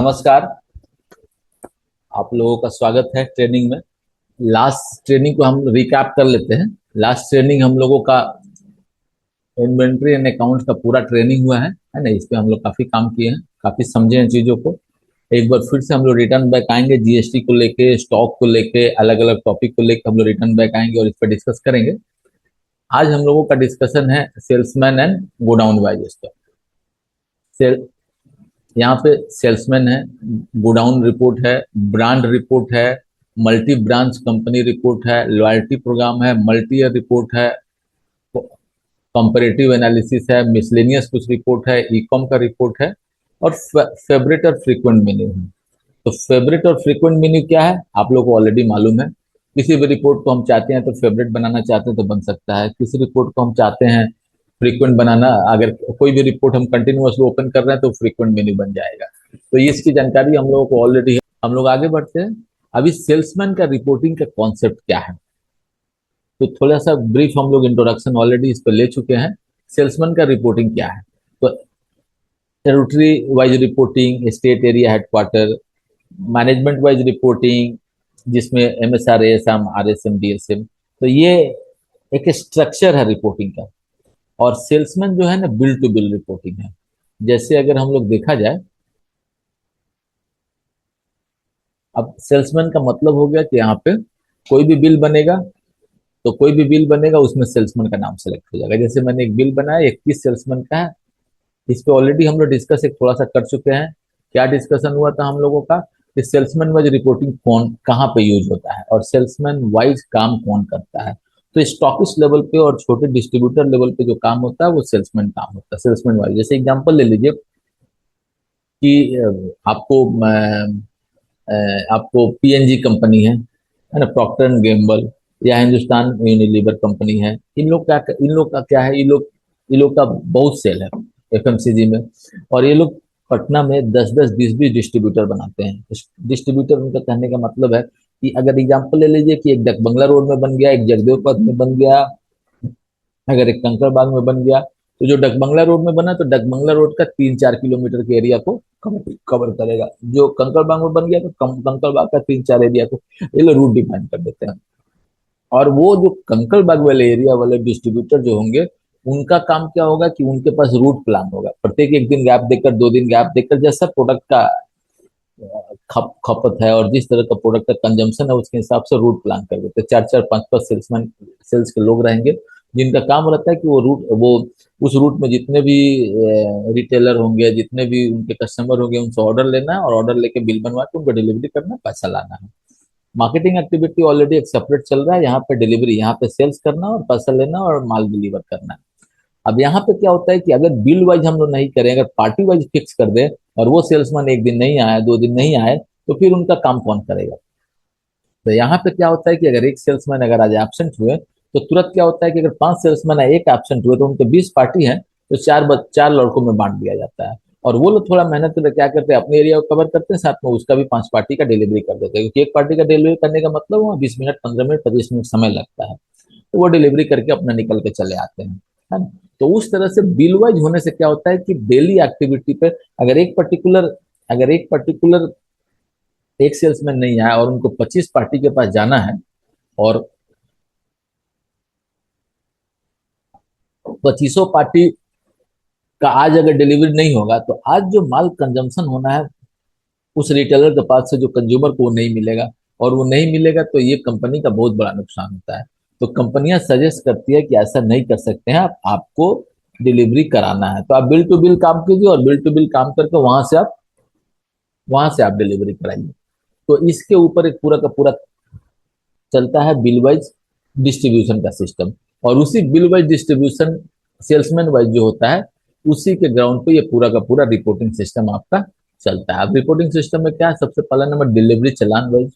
नमस्कार। आप लोगों का स्वागत है ट्रेनिंग में। लास्ट ट्रेनिंग को हम रिकैप कर लेते हैं। लास्ट ट्रेनिंग हम लोगों का इन्वेंट्री एंड अकाउंट का पूरा ट्रेनिंग हुआ है ना। इस पे हम लोग काफी काम किए हैं, काफी समझे हैं चीजों को। एक बार फिर से हम लोग रिटर्न बैक आएंगे, जीएसटी को लेके, स्टॉक को लेके, अलग अलग टॉपिक को लेके हम लोग रिटर्न बैक आएंगे और इस पर डिस्कस करेंगे। आज हम लोगों का डिस्कशन है सेल्समैन एंड गोडाउन वाइज का। सेल यहाँ पे सेल्समैन है, गोडाउन रिपोर्ट है, ब्रांड रिपोर्ट है, मल्टी ब्रांच कंपनी रिपोर्ट है, लॉयल्टी प्रोग्राम है, मल्टी ईयर रिपोर्ट है, कंपैरेटिव एनालिसिस है, मिसलेनियस कुछ रिपोर्ट है, ई कॉम का रिपोर्ट है और फेवरेट और फ्रीक्वेंट मेन्यू है। तो फेवरेट और फ्रीक्वेंट मेन्यू क्या है आप लोगों को ऑलरेडी मालूम है। किसी भी रिपोर्ट को हम चाहते हैं तो फेवरेट बनाना चाहते हैं तो बन सकता है, किसी रिपोर्ट को हम चाहते हैं फ्रीक्वेंट बनाना, अगर कोई भी रिपोर्ट हम कंटिन्यूअसली ओपन कर रहे हैं तो फ्रीक्वेंट मेन्यू बन जाएगा। तो इसकी जानकारी हम लोगों को ऑलरेडी है। हम लोग आगे बढ़ते हैं। अभी सेल्समैन का रिपोर्टिंग का कॉन्सेप्ट क्या है, तो थोड़ा सा ब्रीफ हम लोग इंट्रोडक्शन ऑलरेडी इस पर ले चुके हैं। सेल्समैन का रिपोर्टिंग क्या है, तो territory wise reporting, state area headquarter, management wise reporting जिसमें एमएसआर, एएसएम, आरएसएम, डीएसएम, तो ये एक स्ट्रक्चर है रिपोर्टिंग का। और सेल्समैन जो है ना, बिल टू बिल रिपोर्टिंग है। जैसे अगर हम लोग देखा जाए, अब सेल्समैन का मतलब हो गया कि यहाँ पे कोई भी बिल बनेगा, तो कोई भी बिल बनेगा उसमें सेल्समैन का नाम सेलेक्ट हो जाएगा। जैसे मैंने एक बिल बनाया 21 सेल्समैन का है, इस पे ऑलरेडी हम लोग डिस्कस एक थोड़ा सा कर चुके हैं। क्या डिस्कशन हुआ था हम लोगों का कि सेल्समैन वाइज रिपोर्टिंग कौन कहाँ पे यूज होता है और सेल्समैन वाइज काम कौन करता है। तो स्टॉकिस्ट लेवल पे और छोटे डिस्ट्रीब्यूटर लेवल पे जो काम होता है वो सेल्समैन काम होता है, सेल्समैन वाइज। जैसे एग्जांपल ले लीजिए कि आपको पीएनजी कंपनी है ना, प्रॉक्टर एंड गैम्बल या हिंदुस्तान यूनिलीवर कंपनी है। इन लोग का क्या है, ये लोग का बहुत सेल है एफएमसीजी में। और ये लोग पटना में 10-10, 20-20 डिस्ट्रीब्यूटर बनाते हैं। डिस्ट्रीब्यूटर उनका कहने का मतलब है कि अगर एग्जांपल ले लीजिए कि एक डकबंगला रोड में बन गया, एक जगदेव पथ में बन गया, अगर एक कंकड़बाग में बन गया, तो जो डकबंगला रोड में बना तो डकबंगला रोड का 3-4 किलोमीटर के एरिया को कवर करेगा। जो कंकड़बाग में बन गया तो कंकड़बाग का 3-4 एरिया को ये लोग रूट डिफाइन कर देते हैं। और वो जो कंकड़बाग वाले एरिया वाले डिस्ट्रीब्यूटर जो होंगे, उनका काम क्या होगा कि उनके पास रूट प्लान होगा। प्रत्येक एक दिन गैप देकर, 2 दिन गैप देकर, जैसा प्रोडक्ट का खपत है और जिस तरह का प्रोडक्ट का कंजम्पशन है उसके हिसाब से रूट प्लान कर देते हैं। 4-4, 5-5 सेल्समैन, सेल्स के लोग रहेंगे जिनका काम रहता है कि वो उस रूट में जितने भी रिटेलर होंगे, जितने भी उनके कस्टमर होंगे, उनसे ऑर्डर लेना है और ऑर्डर लेके बिल बनवा के उनको डिलीवरी करना है, पैसा लाना है। मार्केटिंग एक्टिविटी ऑलरेडी एक सेपरेट चल रहा है, यहाँ पे डिलीवरी, यहाँ पे सेल्स करना और पैसा लेना और माल डिलीवर करना है। अब यहाँ पे क्या होता है कि अगर बिल वाइज हम लोग नहीं करें, अगर पार्टी वाइज फिक्स कर दे और वो सेल्समैन एक दिन नहीं आया, 2 दिन नहीं आए, तो फिर उनका काम कौन करेगा। तो यहाँ पे क्या होता है कि अगर एक सेल्समैन अगर आज एबसेंट हुए, तो तुरंत क्या होता है कि अगर 5 सेल्समैन है, एक एबसेंट हुए, तो उनके 20 पार्टी है, तो चार लड़कों में बांट दिया जाता है। और वो लोग थोड़ा मेहनत करके क्या करते हैं, अपने एरिया को कवर करते हैं, साथ में उसका भी 5 पार्टी का डिलीवरी कर देते हैं, क्योंकि एक पार्टी का डिलीवरी करने का मतलब वहाँ 20 मिनट, 15 मिनट, 25 मिनट समय लगता है। तो वो डिलीवरी करके अपना निकल के चले आते हैं, है ना। तो उस तरह से बिल वाइज होने से क्या होता है कि डेली एक्टिविटी पे अगर एक पर्टिकुलर एक सेल्समैन नहीं आया और उनको 25 पार्टी के पास जाना है, और 25 पार्टी का आज अगर डिलीवरी नहीं होगा, तो आज जो माल कंजम्पशन होना है उस रिटेलर के पास से जो कंज्यूमर को वो नहीं मिलेगा, और वो नहीं मिलेगा तो ये कंपनी का बहुत बड़ा नुकसान होता है। तो कंपनियां सजेस्ट करती है कि ऐसा नहीं कर सकते हैं आपको डिलीवरी कराना है तो आप बिल टू बिल काम कीजिए, और बिल टू बिल काम करके वहां से आप डिलीवरी कराइए। तो इसके ऊपर एक पूरा का पूरा चलता है बिल वाइज डिस्ट्रीब्यूशन का सिस्टम। और उसी bill wise distribution salesman wise जो होता है, उसी के ग्राउंड पे ये पूरा का पूरा रिपोर्टिंग सिस्टम आपका चलता है। अब रिपोर्टिंग सिस्टम में क्या है, सबसे पहला number delivery challan wise,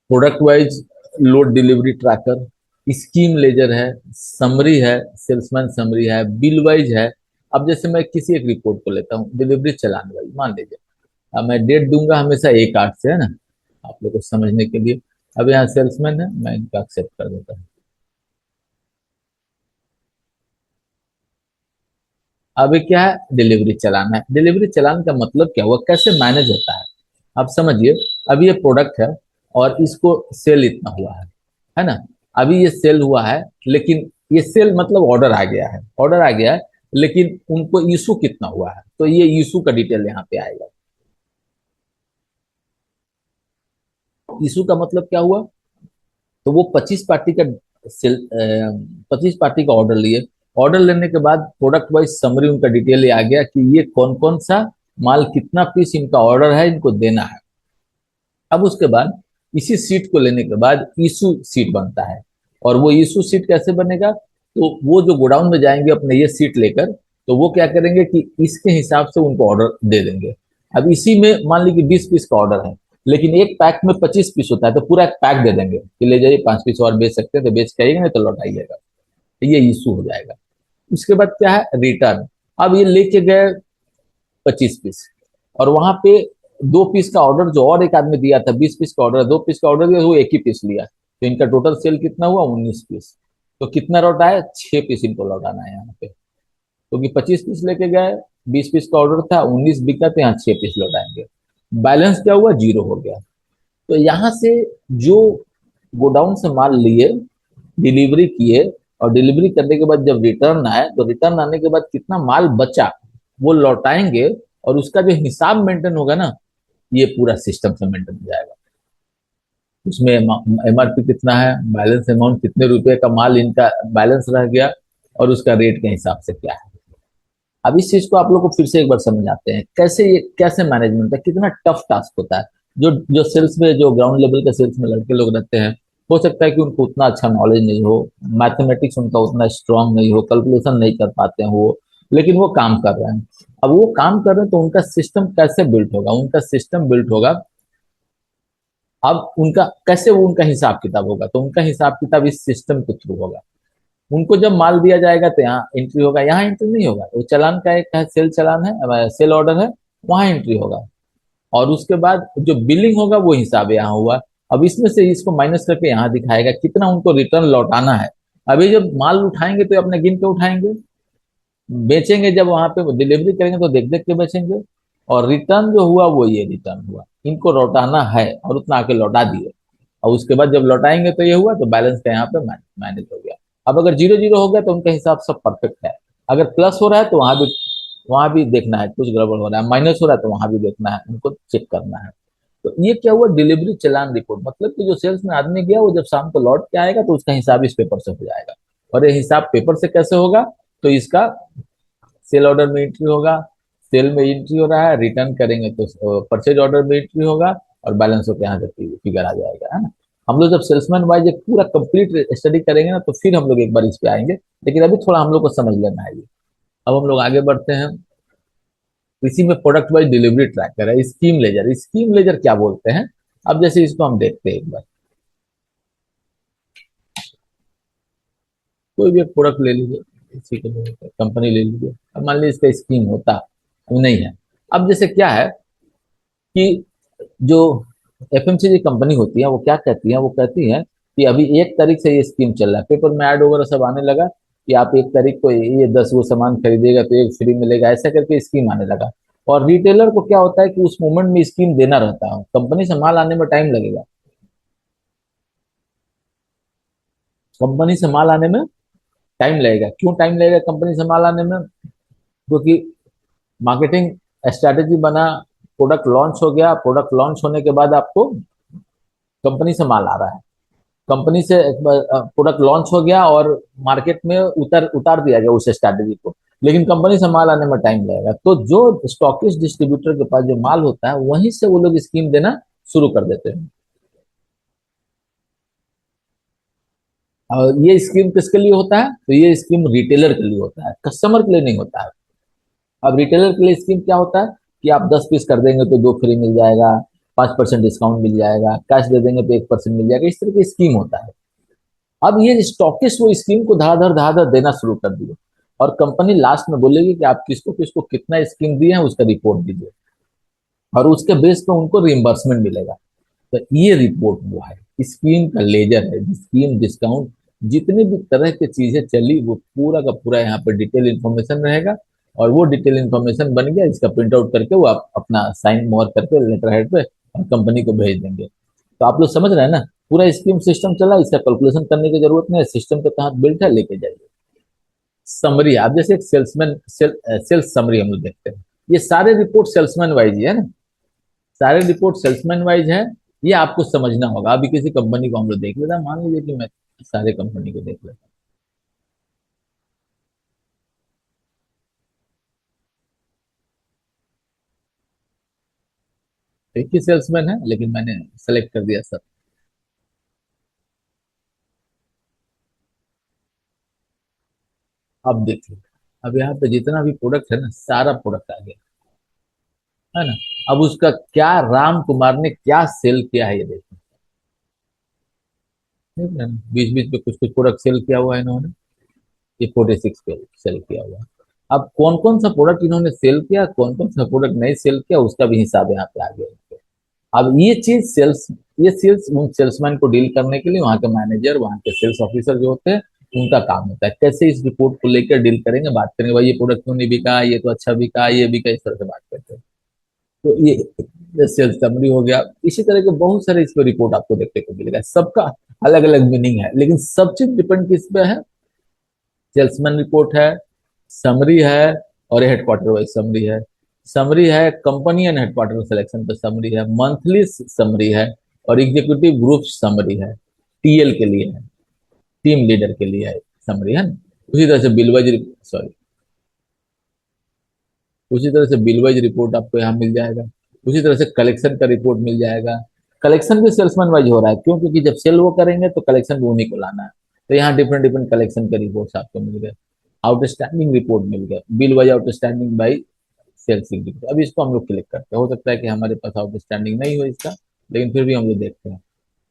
product wise load delivery tracker, scheme ledger है, समरी है, सेल्समैन समरी है, बिल वाइज है। अब जैसे मैं किसी एक रिपोर्ट को लेता हूँ डिलीवरी चलान वाइज, मान लीजिए अब मैं डेट दूंगा हमेशा 1/8 से, है ना, आप लोग को समझने के लिए। अब यहाँ सेल्समैन है, मैं इनका एक्सेप्ट कर देता हूँ। अब ये क्या है, डिलीवरी चलान है। डिलीवरी चलान का मतलब क्या हुआ, कैसे मैनेज होता है आप समझिए। अभी ये प्रोडक्ट है और इसको सेल इतना हुआ है ना। अभी ये सेल हुआ है, लेकिन ये सेल मतलब ऑर्डर आ गया है, ऑर्डर आ गया है, लेकिन उनको इशू कितना हुआ है, तो ये इशू का डिटेल यहाँ पे आएगा। इशू का मतलब क्या हुआ, तो वो 25 पार्टी का सेल, 25 पार्टी का ऑर्डर लिए। ऑर्डर लेने के बाद प्रोडक्ट वाइज समरी उनका डिटेल आ गया कि ये कौन कौन सा माल, कितना पीस इनका ऑर्डर है, इनको देना है। अब उसके बाद इसी सीट को लेने के बाद इशू सीट बनता है। और वो इशू सीट कैसे बनेगा, तो वो जो गोडाउन में जाएंगे अपने ये सीट लेकर, तो वो क्या करेंगे कि इसके हिसाब से उनको ऑर्डर दे देंगे। अब इसी में मान लीजिए 20 पीस का ऑर्डर है, लेकिन एक पैक में 25 पीस होता है, तो पूरा एक पैक दे देंगे कि ले जाइए, 5 पीस और बेच सकते हैं तो बेच के आइएगा, नहीं तो लौटाइएगा। तो ये इशू हो जाएगा। उसके बाद क्या है, रिटर्न। अब ये लेके गए 25 पीस, और वहां पे 2 पीस का ऑर्डर जो और एक आदमी दिया था, 20 पीस का ऑर्डर, 2 पीस का ऑर्डर दिया, वो एक ही पीस लिया, तो इनका टोटल सेल कितना हुआ, 19 पीस। तो कितना लौटा है, 6 पीस इनको लौटाना है यहाँ पे, क्योंकि 25 पीस लेके गए, 20 पीस का ऑर्डर था, 19 बिका, तो यहाँ 6 पीस लौटाएंगे। बैलेंस क्या हुआ, जीरो हो गया। तो यहाँ से जो गोडाउन से माल लिए, डिलीवरी किए, और डिलीवरी करने के बाद जब रिटर्न आए, तो रिटर्न आने के बाद कितना माल बचा वो लौटाएंगे, और उसका जो हिसाब मेंटेन होगा ना, ये पूरा सिस्टम से मेंटेन हो जाएगा। उसमें एमआरपी कितना है, बैलेंस अमाउंट कितने रुपए का माल इनका बैलेंस रह गया, और उसका रेट के हिसाब से क्या है। अब इस चीज को आप लोग को फिर से एक बार समझाते हैं, कैसे ये कैसे मैनेजमेंट है, कितना टफ टास्क होता है। जो जो सेल्स में, जो ग्राउंड लेवल के सेल्स में लड़के लोग रहते हैं, हो सकता है कि उनको उतना अच्छा नॉलेज नहीं हो, मैथमेटिक्स उनका उतना स्ट्रांग नहीं हो, कैलकुलेशन नहीं कर पाते हैं वो, लेकिन वो काम कर रहे हैं। अब वो काम कर रहे हैं, तो उनका सिस्टम कैसे बिल्ट होगा, उनका सिस्टम बिल्ट होगा। अब उनका कैसे, वो उनका हिसाब किताब होगा, तो उनका हिसाब किताब इस सिस्टम के थ्रू होगा। उनको जब माल दिया जाएगा तो यहाँ एंट्री होगा, यहाँ एंट्री नहीं होगा, वो चलान का एक है, सेल चलान है, सेल ऑर्डर है, वहां एंट्री होगा। और उसके बाद जो बिलिंग होगा वो हिसाब यहाँ हुआ। अब इसमें से इसको माइनस करके यहाँ दिखाएगा कितना उनको रिटर्न लौटाना है। अभी जब माल उठाएंगे तो अपने गिन के उठाएंगे, बेचेंगे जब वहां पे डिलीवरी करेंगे तो देख देख के बेचेंगे। और रिटर्न जो हुआ वो ये रिटर्न हुआ, इनको लौटाना है, और उतना आके लौटा दिए। और उसके बाद जब लौटाएंगे तो ये हुआ, तो बैलेंस का यहाँ पे मैनेज हो गया। अब अगर जीरो जीरो हो गया तो उनके हिसाब सब परफेक्ट है। अगर प्लस हो रहा है तो वहां भी देखना है, कुछ गड़बड़ हो रहा है, माइनस हो रहा है तो वहां भी देखना है, उनको चेक करना है। तो ये क्या हुआ, डिलीवरी चलान रिपोर्ट, मतलब कि जो सेल्स में आदमी गया वो जब शाम को लौट के आएगा तो उसका हिसाब इस पेपर से हो जाएगा। और ये हिसाब पेपर से कैसे होगा, तो इसका सेल ऑर्डर में एंट्री होगा, सेल में एंट्री हो रहा है, रिटर्न करेंगे तो परचेज ऑर्डर में एंट्री होगा, और बैलेंस होकर यहाँ तक फिगर आ जाएगा, है ना। हम लोग जब सेल्समैन वाइज एक पूरा कंप्लीट स्टडी करेंगे ना, तो फिर हम लोग एक बार इस पे आएंगे, लेकिन अभी थोड़ा हम लोग को समझ लेना है ये। अब हम लोग आगे बढ़ते हैं। इसी में प्रोडक्ट वाइज डिलीवरी ट्रैकर है, स्कीम लेजर। स्कीम लेजर क्या बोलते हैं, अब जैसे इसको हम देखते हैं एक बार। कोई भी एक प्रोडक्ट ले लीजिए, इसी को कंपनी ले लीजिए, अब मान लीजिए इसका स्कीम होता, अब नहीं है। अब जैसे क्या है कि जो एफएमसीजी कंपनी होती है वो क्या कहती है, वो कहती है कि अभी 1 तारीख से ये स्कीम चल रहा है, पेपर में ऐड वगैरह सब आने लगा कि आप 1 तारीख को ये 10 वो सामान खरीदेगा तो एक फ्री मिलेगा, ऐसा करके स्कीम आने लगा। और रिटेलर को क्या होता है कि उस मोमेंट में स्कीम देना रहता है, कंपनी से माल आने में टाइम लगेगा, कंपनी से माल आने में टाइम लगेगा। क्यों टाइम लगेगा कंपनी से माल आने में, क्योंकि मार्केटिंग स्ट्रैटेजी बना, प्रोडक्ट लॉन्च हो गया, प्रोडक्ट लॉन्च होने के बाद आपको कंपनी से माल आ रहा है, कंपनी से प्रोडक्ट लॉन्च हो गया और मार्केट में उतर उतार दिया गया उस स्ट्रैटेजी को, लेकिन कंपनी से माल आने में टाइम लगेगा। तो जो स्टॉकिस्ट डिस्ट्रीब्यूटर के पास जो माल होता है, वहीं से वो लोग स्कीम देना शुरू कर देते हैं। और ये स्कीम किसके लिए होता है, तो ये स्कीम रिटेलर के लिए होता है, कस्टमर के लिए नहीं होता है। अब रिटेलर के लिए स्कीम क्या होता है कि आप 10 पीस कर देंगे तो 2 फ्री मिल जाएगा, 5% डिस्काउंट मिल जाएगा, कैश दे देंगे तो 1% मिल जाएगा, इस तरह की स्कीम होता है। अब ये स्टॉकिस्ट वो स्कीम को धाधर देना शुरू कर दिए, और कंपनी लास्ट में बोलेगी कि आप किसको किसको कितना स्कीम दिए हैं उसका रिपोर्ट दीजिए, और उसके बेस पे उनको रिइंबर्समेंट मिलेगा। तो ये रिपोर्ट वो है, स्कीम का लेजर है, स्कीम डिस्काउंट जितनी भी तरह की चीजें चली वो पूरा का पूरा यहाँ पे डिटेल इंफॉर्मेशन रहेगा। और वो डिटेल इन्फॉर्मेशन बन गया, इसका प्रिंट आउट करके वो आप अपना साइन मोहर करके लेटर हेड पे और कंपनी को भेज देंगे। तो आप लोग समझ रहे हैं ना, पूरा स्कीम सिस्टम चला, इसका कैलकुलेशन करने की जरूरत नहीं है, सिस्टम के तहत बिल्ट है, लेके जाइए। समरी, आप जैसे एक सेल्समैन सेल्स समरी हम लोग देखते हैं, ये सारे रिपोर्ट सेल्समैन वाइज ही है ना, सारे रिपोर्ट सेल्समैन वाइज है। ये आपको समझना होगा। अभी किसी कंपनी को हम लोग देख लेते हैं, मान लीजिए कि मैं सारे कंपनी को देख लेता हूँ, एक ही सेल्समैन है लेकिन मैंने सेलेक्ट कर दिया सब। अब देखिए, अब यहाँ पे जितना भी प्रोडक्ट है ना, सारा प्रोडक्ट आ गया है ना। अब उसका क्या, राम कुमार ने क्या सेल किया है ये देखो, ठीक है ना, बीच बीच में कुछ कुछ प्रोडक्ट सेल किया हुआ है इन्होंने। ये 46 पे सेल किया हुआ है। अब कौन कौन सा प्रोडक्ट इन्होंने सेल किया, कौन कौन सा प्रोडक्ट नहीं सेल किया, उसका भी हिसाब यहाँ पे आ गया। अब ये चीज सेल्स, ये सेल्स उन सेल्समैन को डील करने के लिए वहां के मैनेजर, वहां के सेल्स ऑफिसर जो होते हैं, उनका काम होता है कैसे इस रिपोर्ट को लेकर डील करेंगे, बात करेंगे, भाई ये प्रोडक्ट क्यों नहीं बिका, ये तो अच्छा बिका, ये बिका, इस तरह से बात करते हैं। तो ये सेल्स समरी हो गया। इसी तरह के बहुत सारे इस पर रिपोर्ट आपको देखने को मिलेगा, सबका अलग अलग मीनिंग है, लेकिन सब चीज डिपेंड किस पे है, सेल्समैन रिपोर्ट है, समरी है, और हेडक्वार्टर वाइज समरी है। समरी है कंपनी एंड हेडक्वार्टर सिलेक्शन पे समरी है, मंथली समरी है, और एग्जीक्यूटिव ग्रुप समरी है, टीएल के लिए है, टीम लीडर के लिए है समरी, है ना। उसी तरह से बिल वाइज, सॉरी, उसी तरह से बिल वाइज रिपोर्ट आपको यहाँ मिल जाएगा। उसी तरह से कलेक्शन का रिपोर्ट मिल जाएगा। कलेक्शन भी सेल्समैन वाइज हो रहा है, क्यों, क्योंकि जब सेल वो करेंगे तो कलेक्शन भी उन्हीं को लाना है। तो यहाँ डिफरेंट डिफरेंट कलेक्शन के रिपोर्ट्स आपको मिल गए। आउटस्टैंडिंग रिपोर्ट मिल गया, bill wise outstanding by sales report. अब इसको हम लोग क्लिक करते हैं, हो सकता है कि हमारे पास आउटस्टैंडिंग नहीं हो इसका, लेकिन फिर भी हम लोग देखते हैं।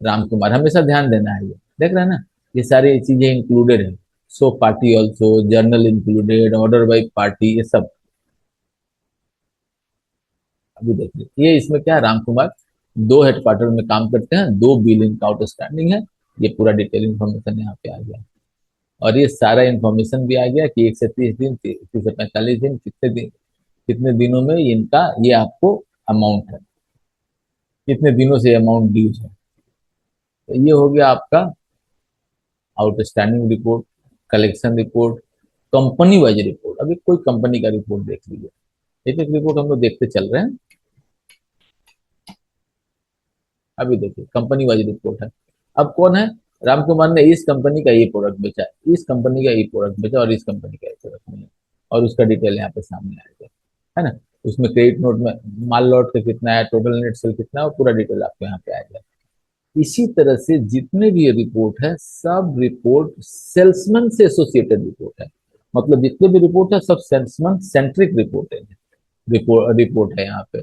राम कुमार, हमेशा ध्यान देना है, ये देख रहे हैं ना, ये सारी चीजें इंक्लूडेड है। So party also, journal included, order by party, ये सब अभी देख लीजिए। ये इसमें क्या है, राम कुमार दो हेडक्वार्टर में काम करते हैं, दो बिलिंग का आउटस्टैंडिंग है। ये पूरा डिटेल इन्फॉर्मेशन यहाँ पे आ गया। और ये सारा इन्फॉर्मेशन भी आ गया कि 1 से 30 दिन, 30 से 45 दिन, कितने दिन, कितने दिनों में इनका ये आपको अमाउंट है, कितने दिनों से अमाउंट ड्यूज है। तो ये हो गया आपका outstanding report, collection report, company wise report. अभी कोई कंपनी का रिपोर्ट देख लीजिए, एक एक रिपोर्ट हम लोग देखते चल रहे हैं। अभी देखिए कंपनी वाइज रिपोर्ट है। अब कौन है, राम कुमार ने इस कंपनी का ये प्रोडक्ट बेचा, इस कंपनी का ये प्रोडक्ट बेचा, और इस कंपनी का ये प्रोडक्ट नहीं, और उसका डिटेल यहाँ पे सामने आएगा, है ना। उसमें क्रेडिट नोट में माल लॉट का कितना है, टोटल नेट सेल कितना है, और पूरा डिटेल आपको यहाँ पे आएगा। इसी तरह से जितने भी ये रिपोर्ट है, सब रिपोर्ट सेल्समैन से एसोसिएटेड रिपोर्ट है। मतलब जितने भी रिपोर्ट है सब सेल्समैन सेंट्रिक रिपोर्ट है, रिपोर्ट है यहाँ पे।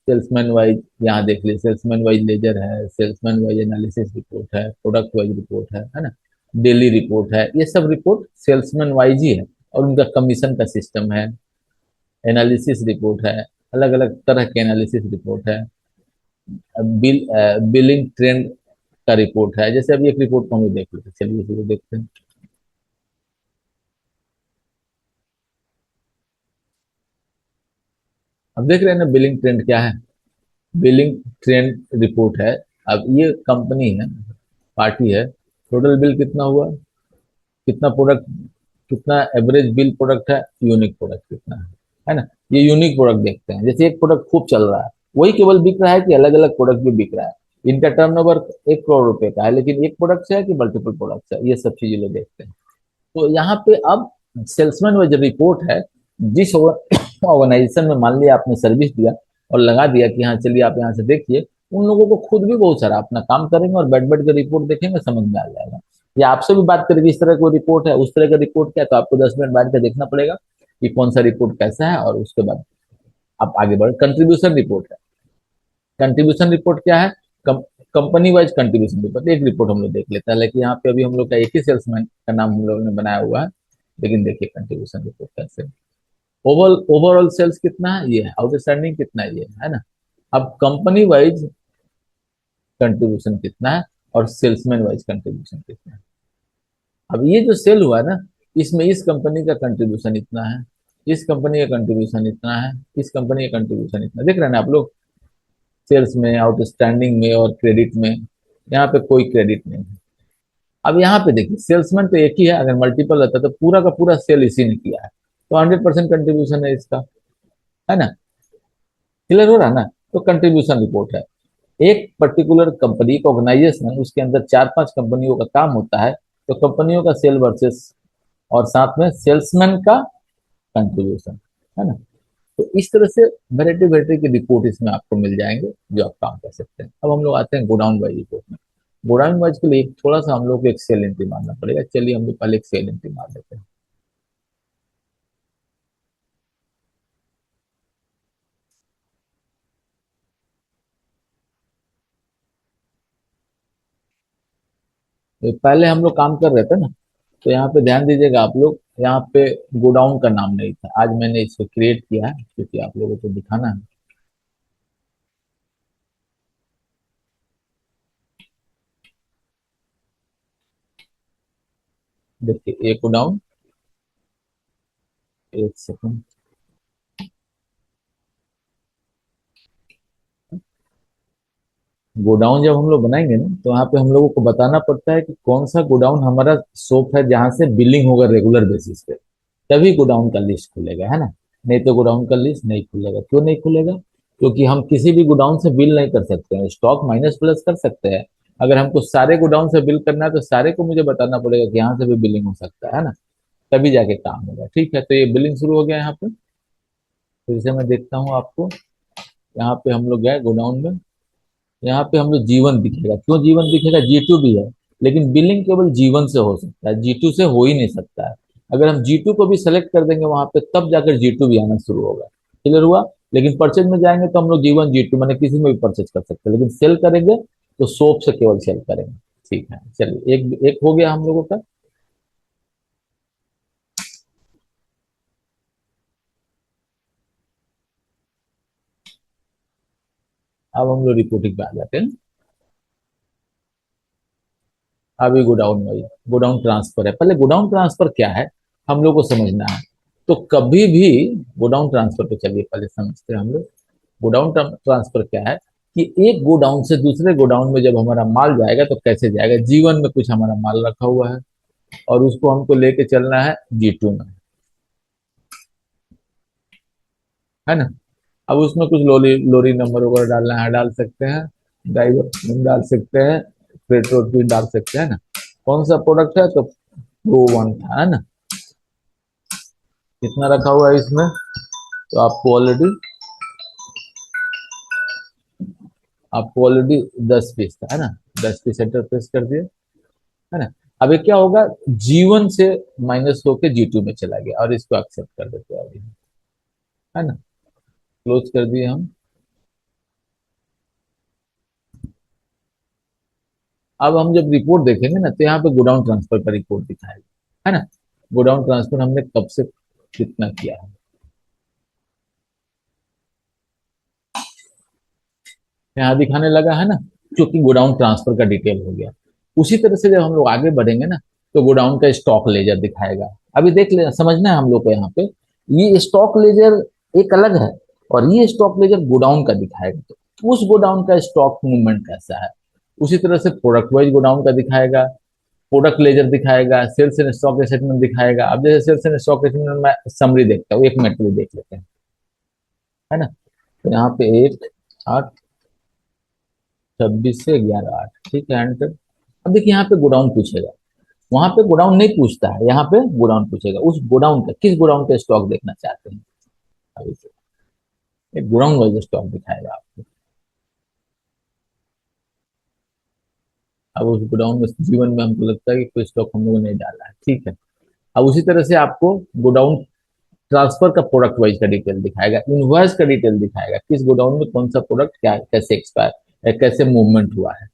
सेल्समैन वाइज यहाँ देख लीजिए, सेल्समैन वाइज लेजर है, सेल्समैन वाइज एनालिसिस रिपोर्ट है, प्रोडक्ट वाइज रिपोर्ट है ना, डेली रिपोर्ट है। ये सब रिपोर्ट सेल्समैन वाइज ही है, और उनका कमीशन का सिस्टम है। एनालिसिस रिपोर्ट है, अलग अलग तरह के एनालिसिस रिपोर्ट है। बिलिंग ट्रेंड का रिपोर्ट है। जैसे अभी एक रिपोर्ट को हम लोग देख लेते हैं, चलिए इसी को देखते हैं। अब देख रहे हैं ना बिलिंग ट्रेंड क्या है, बिलिंग ट्रेंड रिपोर्ट है। अब ये कंपनी है, पार्टी है, टोटल बिल कितना हुआ, कितना प्रोडक्ट, कितना एवरेज बिल प्रोडक्ट है, यूनिक प्रोडक्ट कितना है ना। ये यूनिक प्रोडक्ट देखते हैं, जैसे एक प्रोडक्ट खूब चल रहा है, वही केवल बिक रहा है कि अलग अलग प्रोडक्ट भी बिक रहा है। इनका टर्नओवर 1 करोड़ रुपए का है, लेकिन एक प्रोडक्ट से है कि मल्टीपल प्रोडक्ट है, ये सब चीजें लोग देखते हैं। तो यहाँ पे अब सेल्समैन वो जो रिपोर्ट है, जिस ऑर्गेनाइजेशन में मान लिया आपने सर्विस दिया और लगा दिया कि हाँ चलिए आप यहाँ से देखिए, उन लोगों को खुद भी बहुत सारा अपना काम करेंगे और बैठ बैठ के रिपोर्ट देखेंगे, समझ में आ जाएगा। या आपसे भी बात करेगी, इस तरह का रिपोर्ट है, उस तरह का रिपोर्ट क्या है, तो आपको 10 मिनट बैठ के देखना पड़ेगा कि कौन सा रिपोर्ट कैसा है, और उसके बाद आप आगे बढ़े। कंट्रीब्यूशन रिपोर्ट है, कंट्रीब्यूशन रिपोर्ट क्या है, कंपनी वाइज कंट्रीब्यूशन रिपोर्ट। एक रिपोर्ट हम लोग देख लेते हैं, लेकिन यहाँ पे अभी हम लोग का एक ही सेल्समैन का नाम हम लोगों ने बनाया हुआ है, लेकिन देखिए कंट्रीब्यूशन रिपोर्ट कैसे। ओवरऑल ओवरऑल सेल्स कितना है, ये है, आउटस्टैंडिंग कितना है, ये है ना। अब कंपनी वाइज कंट्रीब्यूशन कितना है, और सेल्समैन वाइज कंट्रीब्यूशन कितना है। अब ये जो सेल हुआ है ना, इसमें इस कंपनी का कंट्रीब्यूशन इतना है, इस कंपनी का कंट्रीब्यूशन इतना है, इस कंपनी का कंट्रीब्यूशन इतना, देख रहे हैं ना आप लोग, सेल्स में, आउटस्टैंडिंग में और क्रेडिट में, यहाँ पे कोई क्रेडिट नहीं है। अब यहाँ पे देखिए सेल्समैन तो एक ही है, अगर मल्टीपल रहता तो पूरा का पूरा सेल इसी ने किया है, तो 100% कंट्रीब्यूशन है इसका, है ना, क्लियर हो रहा है ना। तो कंट्रीब्यूशन रिपोर्ट है, एक पर्टिकुलर कंपनी का ऑर्गेनाइजेशन, उसके अंदर चार पांच कंपनियों का काम होता है, तो कंपनियों का सेल वर्सेस, और साथ में सेल्समैन का कंट्रीब्यूशन, है ना। तो इस तरह से वेराइटी वेराइटी की रिपोर्ट इसमें आपको मिल जाएंगे जो आप काम कर सकते हैं। अब हम लोग आते हैं गोडाउन वाइज रिपोर्ट में। गोडाउन वाइज के लिए थोड़ा सा हम लोग को एक सेल एंट्री मारना पड़ेगा, चलिए हम लोग पहले एक सेल एंट्री मार देते हैं। तो पहले हम लोग काम कर रहे थे ना, तो यहाँ पे ध्यान दीजिएगा आप लोग, यहाँ पे गोडाउन का नाम नहीं था, आज मैंने इसको क्रिएट किया है क्योंकि आप लोगों को दिखाना है। देखिए एक गोडाउन, एक सेकंड, गोडाउन जब हम लोग बनाएंगे ना, तो वहाँ पे हम लोगों को बताना पड़ता है कि कौन सा गोडाउन हमारा शॉप है जहाँ से बिलिंग होगा रेगुलर बेसिस पे, तभी गोडाउन का लिस्ट खुलेगा, है ना। नहीं तो गोडाउन का लिस्ट नहीं खुलेगा। क्यों नहीं खुलेगा? क्योंकि हम किसी भी गोडाउन से बिल नहीं कर सकते हैं, स्टॉक माइनस प्लस कर सकते हैं। अगर हमको सारे गोडाउन से बिल करना है तो सारे को मुझे बताना पड़ेगा कि यहाँ से भी बिलिंग हो सकता है ना, तभी जाके काम होगा। ठीक है, तो ये बिलिंग शुरू हो गया यहाँ पे। फिर से मैं देखता हूँ आपको, यहाँ पे हम लोग गए गोडाउन में, यहाँ पे हम लोग जीवन दिखेगा। क्यों जीवन दिखेगा? G2 भी है, लेकिन बिलिंग केवल जीवन से हो सकता है, G2 से हो ही नहीं सकता है। अगर हम G2 को भी सेलेक्ट कर देंगे वहां पे, तब जाकर G2 भी आना शुरू होगा। क्लियर हुआ? लेकिन परचेज में जाएंगे तो हम लोग जीवन G2 मैंने किसी में भी परचेज कर सकते हैं, लेकिन सेल करेंगे तो सोप से केवल सेल करेंगे। ठीक है, चलिए एक एक हो गया हम लोगों का। अब हम लोग रिपोर्टिंग पे आ जाते हैं। अभी गोडाउन में, गोडाउन ट्रांसफर है। पहले गोडाउन ट्रांसफर क्या है हम लोग को समझना है। तो कभी भी गोडाउन ट्रांसफर पे चलिए पहले समझते हैं हम लोग। गोडाउन ट्रांसफर क्या है कि एक गोडाउन से दूसरे गोडाउन में जब हमारा माल जाएगा तो कैसे जाएगा। जीवन में कुछ हमारा माल रखा हुआ है और उसको हमको लेके चलना है G2 में, है ना। अब उसमें कुछ लोरी लोरी नंबर वगैरह डालना है, डाल सकते हैं, ड्राइवर डाल सकते हैं, पेट्रोल भी डाल सकते हैं ना। कौन सा प्रोडक्ट है? तो Pro 1 था, है ना। कितना रखा हुआ है इसमें? तो आपको ऑलरेडी 10 पीस था, है ना। 10 पीस एंटर प्रेस कर दिए, है ना। अब ये क्या होगा, जीवन से माइनस होके G2 में चला गया और इसको एक्सेप्ट कर देते हैं अभी, है ना। क्लोज कर दिए हम। अब हम जब रिपोर्ट देखेंगे ना, तो यहाँ पे गोडाउन ट्रांसफर का रिपोर्ट दिखाएगा, है ना। गोडाउन ट्रांसफर हमने कब से कितना किया है, यहाँ दिखाने लगा, है ना। क्योंकि गोडाउन ट्रांसफर का डिटेल हो गया। उसी तरह से जब हम लोग आगे बढ़ेंगे ना, तो गोडाउन का स्टॉक लेजर दिखाएगा। अभी देख ले, समझना है हम लोग को यहाँ पे, ये स्टॉक लेजर एक अलग है और ये स्टॉक लेजर गोडाउन का दिखाएगा। तो उस गोडाउन का स्टॉक मूवमेंट कैसा है, उसी तरह से प्रोडक्ट वाइज गोडाउन का दिखाएगा, प्रोडक्ट लेजर दिखाएगा, सेल्स एंड स्टॉक स्टेटमेंट दिखाएगा। अब जैसे सेल्स एंड स्टॉक स्टेटमेंट में समरी देखता हूँ, 1 मिनट के लिए देख लेते हैं, है ना। तो यहाँ पे 1 8 26 से 11 8, ठीक है, एंटर। अब देखिए यहाँ पे गोडाउन पूछेगा, वहां पे गोडाउन नहीं पूछता है, यहाँ पे गोडाउन पूछेगा। उस गोडाउन का, किस गोडाउन का स्टॉक देखना चाहते हैं, अभी से एक गोडाउन वाइज स्टॉक दिखाएगा आपको। अब उस गोडाउन में जीवन में हमको लगता है कि कोई स्टॉक हम लोगों ने नहीं डाला है, ठीक है। अब उसी तरह से आपको गोडाउन ट्रांसफर का प्रोडक्ट वाइज का डिटेल दिखाएगा, इनवॉइस का डिटेल दिखाएगा, किस गोडाउन में कौन सा प्रोडक्ट क्या कैसे एक्सपायर कैसे मूवमेंट हुआ है।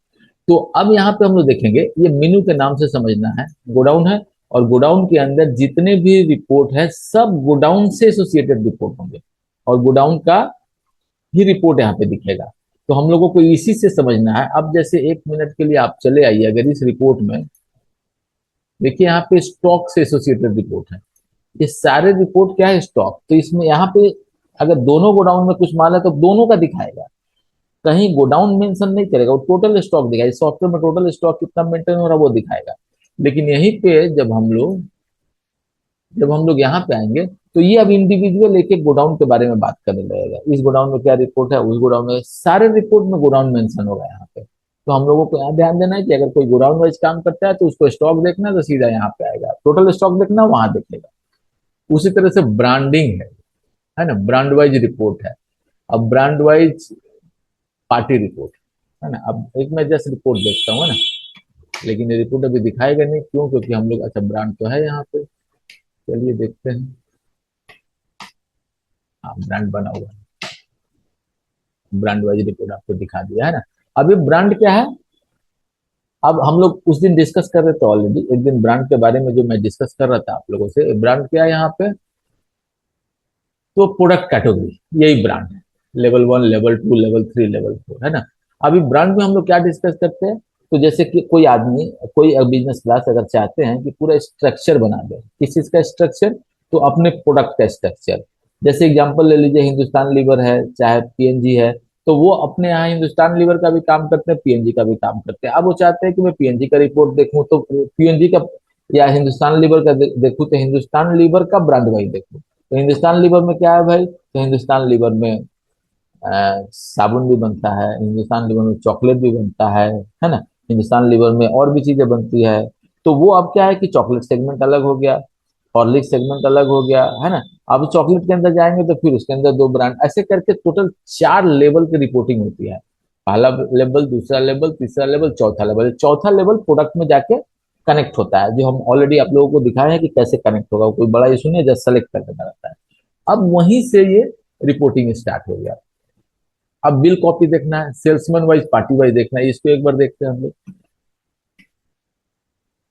तो अब यहाँ पे हम लोग देखेंगे, ये मेनू के नाम से समझना है, गोडाउन है और गोडाउन के अंदर जितने भी रिपोर्ट है सब गोडाउन से एसोसिएटेड रिपोर्ट होंगे और गोडाउन का ही रिपोर्ट यहाँ पे दिखेगा। तो हम लोगों को इसी से समझना है। अब जैसे 1 मिनट के लिए आप चले आइए अगर इस रिपोर्ट में, देखिए यहाँ पे स्टॉक से एसोसिएटेड रिपोर्ट है, ये सारे रिपोर्ट क्या है, स्टॉक। तो इसमें यहाँ पे अगर दोनों गोडाउन में कुछ माल है तो दोनों का दिखाएगा, कहीं गोडाउन मेंशन नहीं करेगा, वो टोटल स्टॉक दिखाएगा। सॉफ्टवेयर में टोटल स्टॉक कितना मेंटेन हो रहा है वो दिखाएगा। लेकिन यहीं पे जब हम लोग यहाँ पे आएंगे तो ये अब इंडिविजुअल एक एक गोडाउन के बारे में बात करने लगेगा। इस गोडाउन में क्या रिपोर्ट है, उस गोडाउन में, सारे रिपोर्ट में गोडाउन मेंशन होगा यहाँ पे। तो हम लोगों को यहाँ ध्यान देना है कि अगर कोई गोडाउन वाइज काम करता है तो उसको स्टॉक देखना है तो सीधा यहाँ पे आएगा, टोटल स्टॉक देखना वहां देखेगा। उसी तरह से ब्रांडिंग है ना, ब्रांड वाइज रिपोर्ट है। अब ब्रांड वाइज पार्टी रिपोर्ट है ना। अब एक मैं जस्ट रिपोर्ट देखता हूँ, है ना, लेकिन ये रिपोर्ट अभी दिखाएगा नहीं, क्यों? क्योंकि हम लोग, अच्छा ब्रांड तो है यहाँ पे, चलिए देखते हैं। हाँ, ब्रांड बना हुआ है, ब्रांड वाइज रिपोर्ट आपको दिखा दिया है ना। अभी ब्रांड क्या है, अब हम लोग उस दिन डिस्कस कर रहे थे ऑलरेडी, एक दिन ब्रांड के बारे में जो मैं डिस्कस कर रहा था आप लोगों से, ब्रांड क्या है यहाँ पे, तो प्रोडक्ट कैटेगरी, यही ब्रांड है। लेवल 1, लेवल 2, लेवल 3, लेवल 4, है ना। अभी ब्रांड में हम लोग क्या डिस्कस करते हैं, तो जैसे कि कोई आदमी, कोई बिजनेस क्लास अगर चाहते हैं कि पूरा स्ट्रक्चर बना दे, किस चीज का स्ट्रक्चर, तो अपने प्रोडक्ट का स्ट्रक्चर। जैसे एग्जांपल ले लीजिए, हिंदुस्तान लीवर है, चाहे पीएनजी है, तो वो अपने यहाँ हिंदुस्तान लीवर का भी काम करते हैं, पीएनजी का भी काम करते हैं। अब वो चाहते हैं कि मैं पीएनजी का रिपोर्ट देखूं तो पीएनजी का, या हिंदुस्तान लीवर का देखूं तो हिंदुस्तान लीवर का ब्रांड वाइज देखूं। तो हिंदुस्तान लीवर में क्या है भाई, तो हिंदुस्तान लीवर में साबुन भी बनता है, हिंदुस्तान लीवर में चॉकलेट भी बनता है ना, हिंदुस्तान लीवर में और भी चीजें बनती है। तो वो अब क्या है कि चॉकलेट सेगमेंट अलग हो गया, हॉर्लिक्स सेगमेंट अलग हो गया, है ना। अब चॉकलेट के अंदर जाएंगे तो फिर उसके अंदर दो ब्रांड, ऐसे करके टोटल 4 लेवल की रिपोर्टिंग होती है। पहला लेवल, दूसरा लेवल, तीसरा लेवल, चौथा लेवल। चौथा लेवल प्रोडक्ट में जाके कनेक्ट होता है, जो हम ऑलरेडी आप लोगों को दिखाए हैं कि कैसे कनेक्ट होगा। कोई बड़ा इशू नहीं है, जस्ट सेलेक्ट कर देना रहता है। अब वहीं से ये रिपोर्टिंग स्टार्ट हो गया। अब बिल कॉपी देखना है, सेल्समैन वाइज, पार्टी वाइज देखना है, इसको एक बार देखते हैं हम लोग।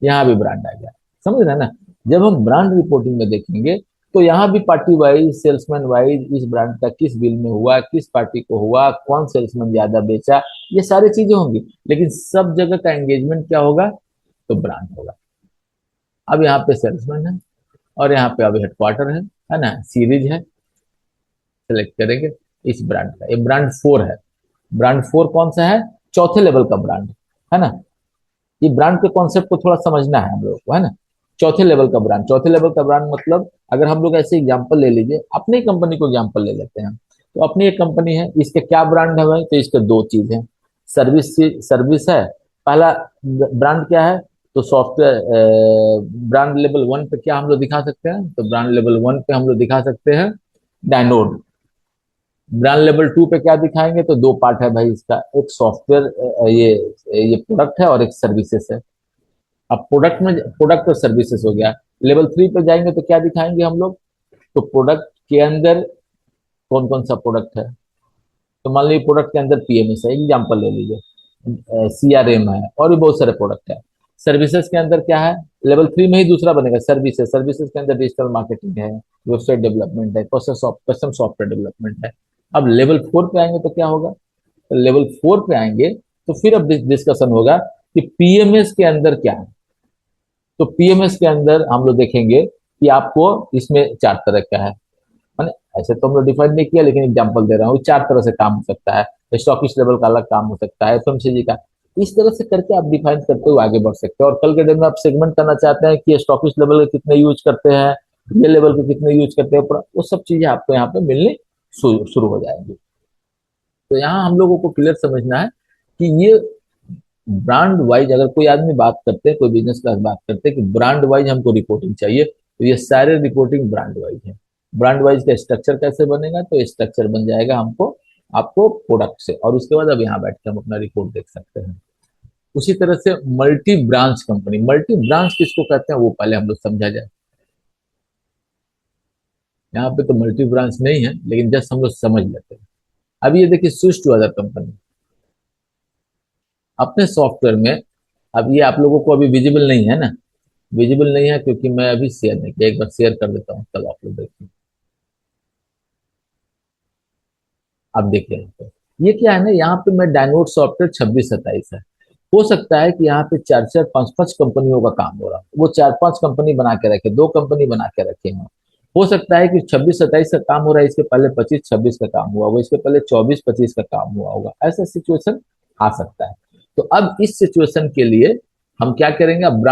यहाँ भी ब्रांड आ गया, समझ रहे हैं ना। जब हम ब्रांड रिपोर्टिंग में देखेंगे तो यहाँ भी पार्टी वाइज, सेल्समैन वाइज, इस ब्रांड का किस बिल में हुआ, किस पार्टी को हुआ, कौन सेल्समैन ज्यादा बेचा, ये सारी चीजें होंगी। लेकिन सब जगह का एंगेजमेंट क्या होगा, तो ब्रांड होगा। अब यहाँ पे सेल्समैन है, और यहाँ पे अभी हेडक्वार्टर है ना, सीरीज है, सेलेक्ट करेंगे इस ब्रांड का। ये ब्रांड 4 है। ब्रांड 4 कौन सा है, चौथे लेवल का ब्रांड है ना। ये ब्रांड के कॉन्सेप्ट को थोड़ा समझना है हम लोग को, है ना। चौथे लेवल का ब्रांड, चौथे लेवल का ब्रांड मतलब, अगर हम लोग ऐसे एग्जांपल ले लीजिए, अपनी कंपनी को एग्जांपल ले लेते हैं। तो अपनी एक कंपनी है, इसके क्या ब्रांड है भाई, तो इसके दो चीज है। सर्विस, सर्विस है। पहला ब्रांड क्या है, तो सॉफ्टवेयर। ब्रांड लेवल 1 पे क्या हम लोग दिखा सकते हैं, तो ब्रांड लेवल 1 पे हम लोग दिखा सकते हैं डायनोड। ब्रांड लेवल 2 पे क्या दिखाएंगे, तो दो पार्ट है भाई इसका, एक सॉफ्टवेयर, ये प्रोडक्ट है, और एक सर्विसेज है। अब प्रोडक्ट में, प्रोडक्ट और सर्विसेज हो गया। लेवल 3 पे जाएंगे तो क्या दिखाएंगे हम लोग, तो प्रोडक्ट के अंदर कौन कौन सा प्रोडक्ट है, तो मान लीजिए प्रोडक्ट के अंदर पीएमएस है, एग्जाम्पल ले लीजिए, सीआरएम है, और भी बहुत सारे प्रोडक्ट है। सर्विसेज के अंदर क्या है, लेवल 3 में ही दूसरा बनेगा सर्विसेज। सर्विसेज के अंदर डिजिटल मार्केटिंग है, वेबसाइट डेवलपमेंट है, कस्टम सॉफ्टवेयर डेवलपमेंट है। अब लेवल 4 पे आएंगे तो क्या होगा, तो लेवल 4 पे आएंगे तो फिर अब डिस्कशन होगा कि पीएमएस के अंदर क्या है। तो पीएमएस के अंदर हम लोग देखेंगे कि आपको इसमें 4 तरह का है। मैंने ऐसे तो हम लोग डिफाइन नहीं किया, लेकिन एग्जांपल दे रहा हूँ, 4 तरह से काम हो सकता है। स्टॉकिश लेवल का अलग काम हो सकता है, एफएमसीजी का। इस तरह से करके आप डिफाइन करते हुए आगे बढ़ सकते हैं। और कल के दिन में आप सेगमेंट करना चाहते हैं कि स्टॉकिश लेवल के कितने यूज करते हैं, ये लेवल के कितने यूज करते हैं, वो सब चीजें आपको यहाँ पे मिलनी शुरू हो जाएंगी। तो यहाँ हम लोगों को क्लियर समझना है कि ये ब्रांड वाइज अगर कोई आदमी बात करते हैं, कोई बिजनेस क्लास बात करते हैं कि ब्रांड वाइज हमको रिपोर्टिंग चाहिए, तो ये सारे रिपोर्टिंग ब्रांड वाइज है। ब्रांड वाइज का स्ट्रक्चर कैसे बनेगा, तो स्ट्रक्चर बन जाएगा हमको, आपको प्रोडक्ट से, और उसके बाद अब यहाँ बैठ के हम अपना रिपोर्ट देख सकते हैं। उसी तरह से multi branch company, multi branch किसको कहते हैं वो पहले हम लोग समझा जाए। यहाँ पे तो मल्टी ब्रांच नहीं है, लेकिन जस्ट हम लोग समझ लेते हैं। अब ये देखिए, स्विच टू अदर कंपनी अपने सॉफ्टवेयर में। अब ये आप लोगों को अभी विजिबल नहीं है ना, विजिबल नहीं है क्योंकि मैं अभी शेयर नहीं किया, एक बार शेयर कर देता हूँ, चलो आप लोग देखिए। अब देखिए यहाँ पे, ये क्या है ना, यहाँ पे मैं डाउनलोड सॉफ्टवेयर 2627 है। हो सकता है कि यहाँ पे चार चार पांच पांच कंपनियों का काम हो रहा है, वो चार पांच कंपनी बना के रखे, दो कंपनी बना के रखे हैं। हो सकता है कि 26-27 का काम हो रहा है, इसके पहले 25-26 का काम हुआ होगा, इसके पहले 24-25 का काम हुआ होगा, ऐसा सिचुएशन आ सकता है। तो अब इस सिचुएशन के लिए हम क्या करेंगे, अब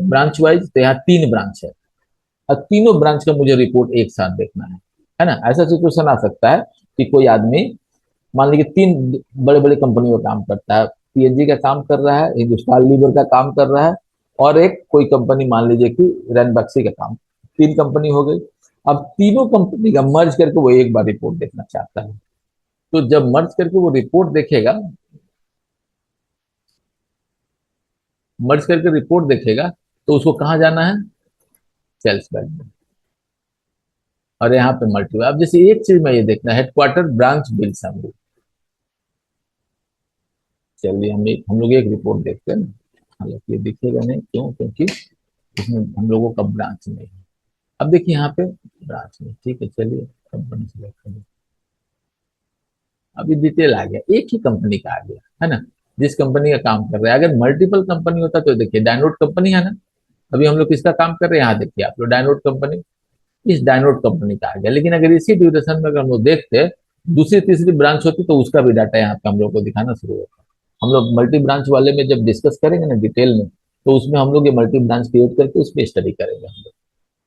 ब्रांच वाइज, तो यहाँ 3 ब्रांच है, अब तीनों ब्रांच का मुझे रिपोर्ट एक साथ देखना है ना। ऐसा सिचुएशन आ सकता है कि कोई आदमी मान लीजिए 3 बड़े बड़े कंपनियों का काम करता है, पीएनजी का काम कर रहा है, हिंदुस्तान लीवर का काम कर रहा है, और एक कोई कंपनी मान लीजिए कि रैनबैक्सी का काम, 3 कंपनी हो गई। अब तीनों कंपनी का मर्ज करके वो एक बार रिपोर्ट देखना चाहता है। तो जब मर्ज करके वो रिपोर्ट देखेगा, मर्ज करके रिपोर्ट देखेगा, तो उसको कहाँ जाना है, सेल्स में, और यहाँ पे मल्टीपल। अब जैसे एक चीज में ये देखना, हेडक्वार्टर ब्रांच बिल समरी। चलिए हम लोग एक रिपोर्ट देखते हैं ना। हालांकि ये दिखेगा नहीं, क्यों, क्योंकि इसमें हम लोगों का ब्रांच नहीं है। अब देखिए यहाँ पे ब्रांच नहीं, ठीक है, चलिए कंपनी सेलेक्ट करें। अभी डिटेल आ गया, एक ही कंपनी का आ गया है ना, जिस कंपनी का काम कर रहे हैं। अगर मल्टीपल कंपनी होता तो देखिए डायनोड कंपनी है ना, अभी हम लोग किसका काम कर रहे हैं, यहाँ देखिए आप लोग डायनोड कंपनी, इस डायनोड कंपनी का आ गया। लेकिन अगर इसी ड्यूरेशन में अगर हम लोग देखते दूसरी तीसरी ब्रांच होती तो उसका भी डाटा यहाँ पे हम लोग को दिखाना शुरू होता। हम लोग मल्टी ब्रांच वाले में जब डिस्कस करेंगे ना डिटेल में, तो उसमें हम लोग ये मल्टी ब्रांच क्रिएट करके उस पर स्टडी करेंगे हम लोग।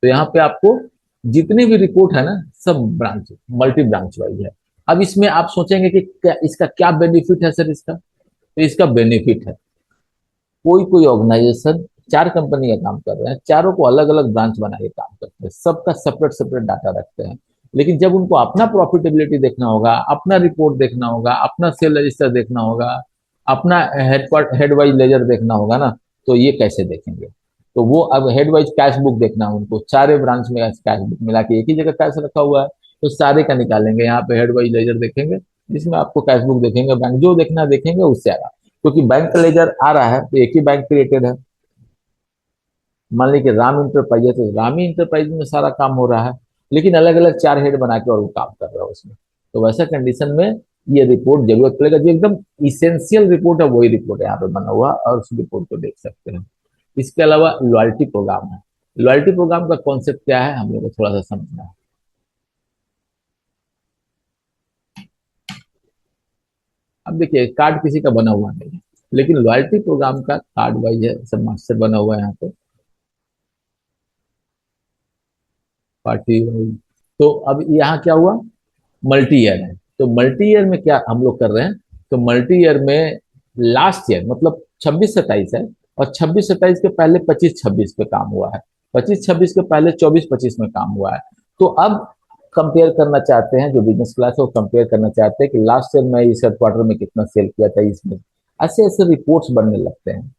तो यहाँ पे आपको जितनी भी रिपोर्ट है ना, सब ब्रांच मल्टी ब्रांच वाइज है। अब इसमें आप सोचेंगे कि इसका क्या बेनिफिट है सर, इसका तो इसका बेनिफिट है, कोई कोई ऑर्गेनाइजेशन 4 कंपनी का काम कर रहे हैं, चारों को अलग अलग ब्रांच बना के काम करते हैं, सबका सेपरेट सेपरेट डाटा रखते हैं। लेकिन जब उनको अपना प्रॉफिटेबिलिटी देखना होगा, अपना रिपोर्ट देखना होगा, अपना सेल रजिस्टर देखना होगा, अपना हेड वाइज लेजर देखना होगा ना, तो ये कैसे देखेंगे। तो वो अब हेड वाइज कैश बुक देखना है उनको, सारे ब्रांच में कैश बुक मिला के एक ही जगह कैश रखा हुआ है, तो सारे का निकालेंगे, यहाँ पे हेड वाइज लेजर देखेंगे, जिसमें आपको कैश बुक देखेंगे, बैंक जो देखना देखेंगे उससे आएगा। क्योंकि बैंक का लेजर आ रहा है तो एक ही बैंक क्रिएटेड है। मान लीजिए राम इंटरप्राइज है तो राम ही इंटरप्राइज में सारा काम हो रहा है, लेकिन अलग अलग 4 हेड बना के और वो काम कर रहा है उसमें। तो वैसा कंडीशन में ये रिपोर्ट जरूरत पड़ेगा, जो एकदम इसेंशियल रिपोर्ट है वही रिपोर्ट यहाँ पे बना हुआ, और उस रिपोर्ट को देख सकते हैं। इसके अलावा लॉयल्टी प्रोग्राम है। लॉयल्टी प्रोग्राम का कॉन्सेप्ट क्या है, हम लोग को थोड़ा सा समझना है। अब देखिए कार्ड किसी का बना हुआ नहीं है, लेकिन लॉयल्टी प्रोग्राम का कार्ड वाइज है, सब मास्टर बना हुआ है यहाँ पे, पार्टी वाइज। तो अब यहाँ क्या हुआ, मल्टी ईयर है। तो मल्टी ईयर में क्या हम लोग कर रहे हैं, तो मल्टी ईयर में लास्ट ईयर मतलब 26-27 है, और 26-27 के पहले 25-26 पे काम हुआ है, 25-26 के पहले 24-25 में काम हुआ है। तो अब कंपेयर करना चाहते हैं, जो बिजनेस क्लास है वो कंपेयर करना चाहते हैं कि लास्ट ईयर में इस क्वार्टर में कितना सेल किया था इसमें। ऐसे ऐसे रिपोर्ट्स बनने लगते हैं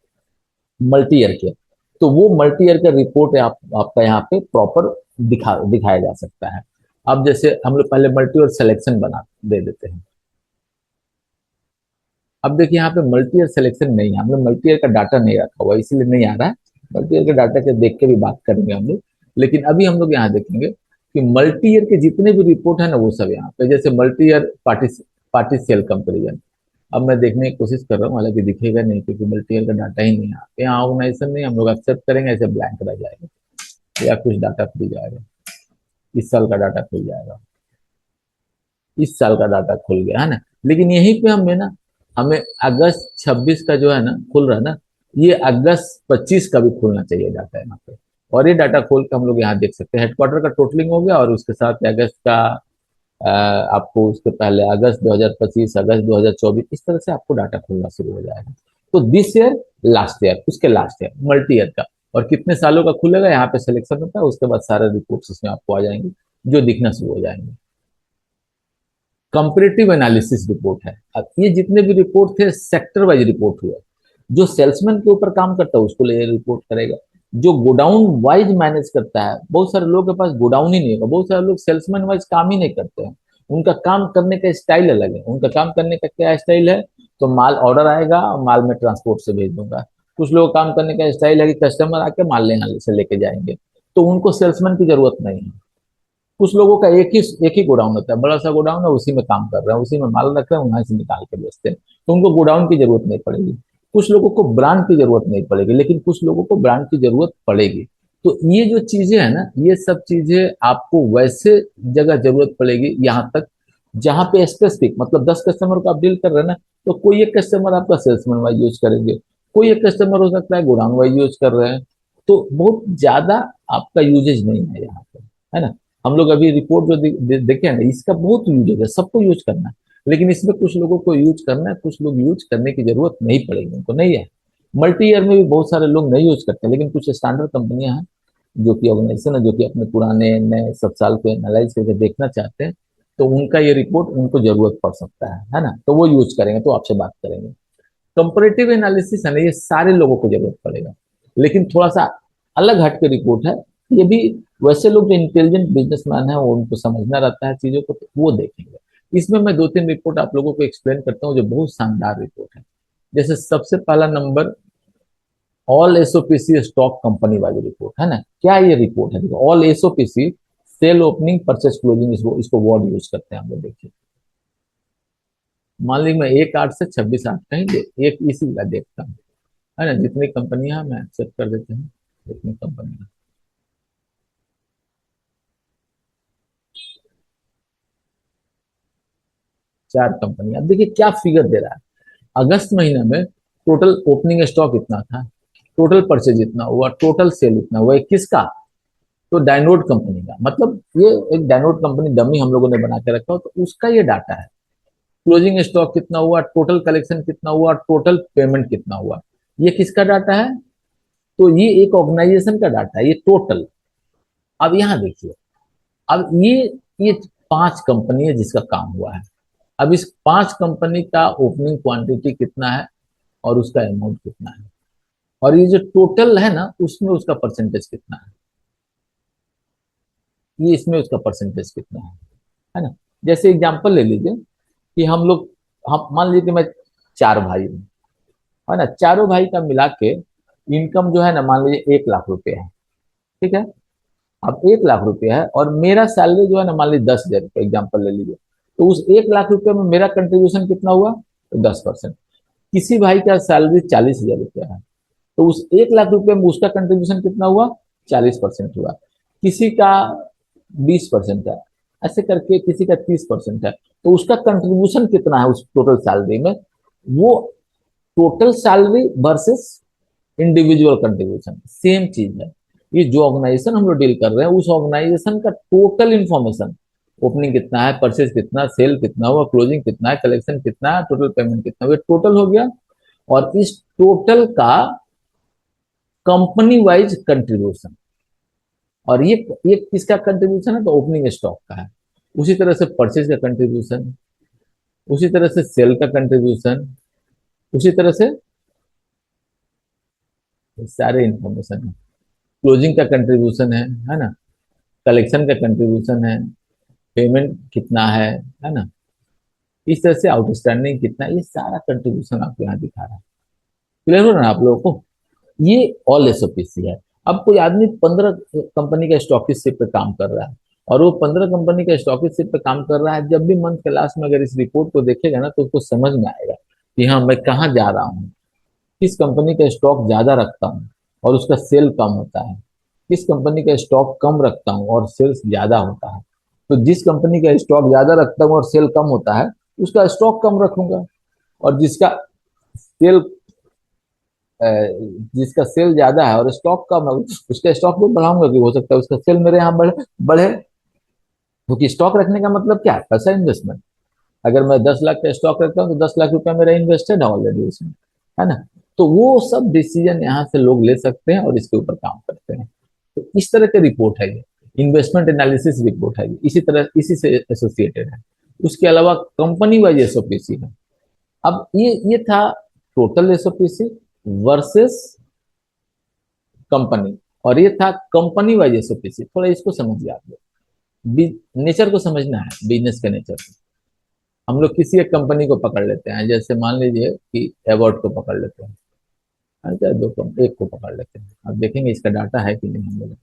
मल्टी ईयर के। तो वो मल्टी ईयर का रिपोर्ट है आपका यहाँ पे प्रॉपर दिखाया जा सकता है। अब जैसे हम लोग पहले मल्टी ईयर सिलेक्शन बना दे देते हैं। अब देखिए यहाँ पे मल्टी ईयर सिलेक्शन नहीं है, हमने मल्टी ईयर का डाटा नहीं रखा हुआ, इसीलिए नहीं आ रहा है। मल्टी ईयर के डाटा के देख के भी बात करेंगे हम लोग। लेकिन अभी हम लोग यहाँ देखेंगे कि मल्टी ईयर के जितने भी रिपोर्ट है ना, वो सब यहाँ पे, जैसे multi year party sale comparison. अब मैं देखने की कोशिश कर रहा हूँ, हालांकि दिखेगा नहीं क्योंकि मल्टी ईयर का डाटा ही नहीं है यहाँ ऑर्गेनाइजेशन नहीं, हम लोग एक्सेप्ट करेंगे, ऐसे ब्लैंक रह जाएगा या कुछ डाटा खुल जाएगा। इस साल का डाटा खुल जाएगा, इस साल का डाटा खुल गया है ना। लेकिन यहीं पे हमें ना, हमें अगस्त 26 का जो है ना खुल रहा है ना, ये अगस्त 25 का भी खुलना चाहिए डाटा यहाँ पे। और ये डाटा खोल के हम लोग यहाँ देख सकते हैं, हेडक्वार्टर का टोटलिंग हो गया, और उसके साथ अगस्त का आपको उसके पहले अगस्त 2025, अगस्त 2024, इस तरह से आपको डाटा खुलना शुरू हो जाएगा। तो दिस ईयर, लास्ट ईयर, उसके लास्ट ईयर, मल्टी ईयर का, और कितने सालों का खुलेगा यहाँ पे सिलेक्शन होता है, उसके बाद सारे रिपोर्ट्स इसमें आपको आ जाएंगे, जो दिखना शुरू हो जाएंगे। कंपेरेटिव एनालिसिस रिपोर्ट है। अब ये जितने भी रिपोर्ट थे सेक्टर वाइज रिपोर्ट हुए। जो सेल्समैन के ऊपर काम करता है उसको ले रिपोर्ट करेगा, जो गोडाउन वाइज मैनेज करता है, बहुत सारे लोगों के पास गोडाउन ही नहीं होगा, बहुत सारे लोग सेल्समैन वाइज काम ही नहीं करते हैं, उनका काम करने का स्टाइल अलग है। उनका काम करने का क्या स्टाइल है, तो माल ऑर्डर आएगा और माल में ट्रांसपोर्ट से भेज दूंगा। कुछ लोग काम करने का स्टाइल है कि कस्टमर आके माल लेना से लेके जाएंगे, तो उनको सेल्समैन की जरूरत नहीं है। कुछ लोगों का एक ही गोडाउन होता है, बड़ा सा गोडाउन है, उसी में काम कर रहे हैं, उसी में माल रख रहे हैं, वहां से निकाल के बेचते हैं, तो उनको गोडाउन की जरूरत नहीं पड़ेगी। कुछ लोगों को ब्रांड की जरूरत नहीं पड़ेगी, लेकिन कुछ लोगों को ब्रांड की जरूरत पड़ेगी। तो ये जो चीजें है ना, ये सब चीजें आपको वैसे जगह जरूरत पड़ेगी, यहाँ तक जहाँ पे स्पेसिफिक, मतलब 10 कस्टमर को आप डील कर रहे हैं ना, तो कोई एक कस्टमर आपका सेल्समैन वाइज यूज करेंगे, कोई एक कस्टमर हो सकता है गोडाउन वाइज यूज कर रहे हैं। तो बहुत ज्यादा आपका यूजेज नहीं है यहाँ पे, है ना। हम लोग अभी रिपोर्ट जो देखे हैं ना, इसका बहुत यूजेज है, सबको यूज करना है। लेकिन इसमें कुछ लोगों को यूज करना है, कुछ लोग यूज करने की जरूरत नहीं पड़ेगी, उनको नहीं है। मल्टी ईयर में भी बहुत सारे लोग नहीं यूज करते, लेकिन कुछ स्टैंडर्ड कंपनियां हैं जो कि ऑर्गेनाइजेशन है, जो कि अपने पुराने नए सब साल को एनालाइज करके देखना चाहते हैं, तो उनका ये रिपोर्ट उनको जरूरत पड़ सकता है ना, तो वो यूज करेंगे, तो आपसे बात करेंगे। कंपैरेटिव एनालिसिस है ना, ये सारे लोगों को जरूरत पड़ेगा, लेकिन थोड़ा सा अलग हट के रिपोर्ट है। ये भी वैसे लोग जो इंटेलिजेंट बिजनेसमैन है, वो उनको समझना रहता है चीजों को, तो वो देखेंगे। इसमें मैं दो तीन रिपोर्ट आप लोगों को एक्सप्लेन करता हूँ, जो बहुत शानदार रिपोर्ट है। जैसे सबसे पहला number, all SOPC stock company वाली रिपोर्ट है ना। क्या ये रिपोर्ट है, देखो, all SOPC, sale opening purchase closing, इसको वर्ड यूज करते हैं हम लोग। देखिए, मान लीजिए मैं 1/8 से 26/8 कहीं एक इसी का देखता हूँ, है ना। जितनी कंपनियां मैं एक्सेप्ट कर देते हैं, जितनी कंपनियां, 4 कंपनियां। अब देखिए क्या फिगर दे रहा है। अगस्त महीने में टोटल ओपनिंग स्टॉक इतना था, टोटल परचेज इतना हुआ, टोटल सेल इतना हुआ, किसका? तो डायनोड कंपनी का। मतलब ये एक डायनोड कंपनी डमी हम लोगों ने बना के रखा हो, तो उसका ये डाटा है। क्लोजिंग स्टॉक कितना हुआ, टोटल कलेक्शन कितना हुआ, टोटल पेमेंट कितना हुआ, ये किसका डाटा है? तो ये एक ऑर्गेनाइजेशन का डाटा है, ये टोटल। अब यहाँ देखिए, अब ये 5 कंपनी है जिसका काम हुआ है। अब इस 5 कंपनी का ओपनिंग क्वांटिटी कितना है, और उसका अमाउंट कितना है, और ये जो टोटल है ना, उसमें उसका परसेंटेज कितना है, ये इसमें उसका परसेंटेज कितना है ना। जैसे एग्जांपल ले लीजिए कि हम मान लीजिए कि मैं 4 भाई हूँ, है ना। चारों भाई का मिला के इनकम जो है ना, मान लीजिए 1 लाख रुपए है, ठीक है। अब 1 लाख रुपए है, और मेरा सैलरी जो है ना, मान लीजिए 10,000 रुपये, एग्जाम्पल ले लीजिए। तो उस 1 लाख रुपए में मेरा कंट्रीब्यूशन कितना हुआ? तो 10%। किसी भाई का सैलरी 40,000 रुपया है, तो उस 1 लाख रुपए में उसका कंट्रीब्यूशन कितना हुआ? 40% हुआ। किसी का 20% है, ऐसे करके किसी का 30% है, तो उसका कंट्रीब्यूशन कितना है उस टोटल सैलरी में? वो total salary versus individual contribution same चीज है। ये जो ऑर्गेनाइजेशन हम लोग डील कर रहे हैं, उस ऑर्गेनाइजेशन का टोटल इंफॉर्मेशन, ओपनिंग कितना है, परचेज कितना, सेल कितना हुआ, क्लोजिंग कितना है, कलेक्शन कितना है, टोटल पेमेंट कितना हुआ, टोटल हो गया। और इस टोटल का कंपनी वाइज कंट्रीब्यूशन, और ये किसका कंट्रीब्यूशन है? तो ओपनिंग स्टॉक का है। उसी तरह से परचेज का कंट्रीब्यूशन, उसी तरह से सेल का कंट्रीब्यूशन, उसी तरह से सारे इंफॉर्मेशन है। क्लोजिंग का कंट्रीब्यूशन है ना। कलेक्शन का कंट्रीब्यूशन है, पेमेंट कितना है ना। इस तरह से आउटस्टैंडिंग कितना है, ये सारा कंट्रीब्यूशन आपको यहाँ दिखा रहा है। क्लियर हो रहा है आप लोगों को? ये ऑल एसओपीसी है। अब कोई आदमी 15 कंपनी का स्टॉकिस्टशिप पे काम कर रहा है, और वो 15 कंपनी का स्टॉकिस्टशिप पे काम कर रहा है, जब भी मंथ के लास्ट में अगर इस रिपोर्ट को देखेगा ना, तो उसको समझ में आएगा कि हाँ, मैं कहाँ जा रहा हूँ, किस कंपनी का स्टॉक ज्यादा रखता हूँ और उसका सेल कम होता है, किस कंपनी का स्टॉक कम रखता हूँ और सेल्स ज्यादा होता है। तो जिस कंपनी का स्टॉक ज्यादा रखता हूँ और सेल कम होता है, उसका स्टॉक कम रखूंगा। और सेल जिसका सेल ज्यादा है और स्टॉक कम है, उसका स्टॉक भी बढ़ाऊंगा, कि हो सकता है उसका सेल मेरे यहाँ बढ़े। क्योंकि स्टॉक रखने का मतलब क्या है? पैसा इन्वेस्टमेंट। अगर मैं 10 लाख का स्टॉक रखता हूँ, तो 10 लाख रुपया मेरा इन्वेस्टेड है ऑलरेडी उसमें, है ना। तो वो सब डिसीजन यहाँ से लोग ले सकते हैं और इसके ऊपर काम करते हैं। तो इस तरह की रिपोर्ट है ये, इन्वेस्टमेंट एनालिसिस रिपोर्ट है ये, इसी तरह इसी से एसोसिएटेड है। उसके अलावा कंपनी वाइज एसओपीसी है। अब ये था टोटल एसओपीसी वर्सेस कंपनी, और ये था कंपनी वाइज एसओपीसी। थोड़ा इसको समझिए आप लोग, नेचर को समझना है, बिजनेस के नेचर को। हम लोग किसी एक कंपनी को पकड़ लेते हैं, जैसे मान लीजिए कि एवॉर्ड को पकड़ लेते हैं, अच्छा, एक को पकड़ लेते हैं। अब देखेंगे इसका डाटा है कि नहीं हम लोग।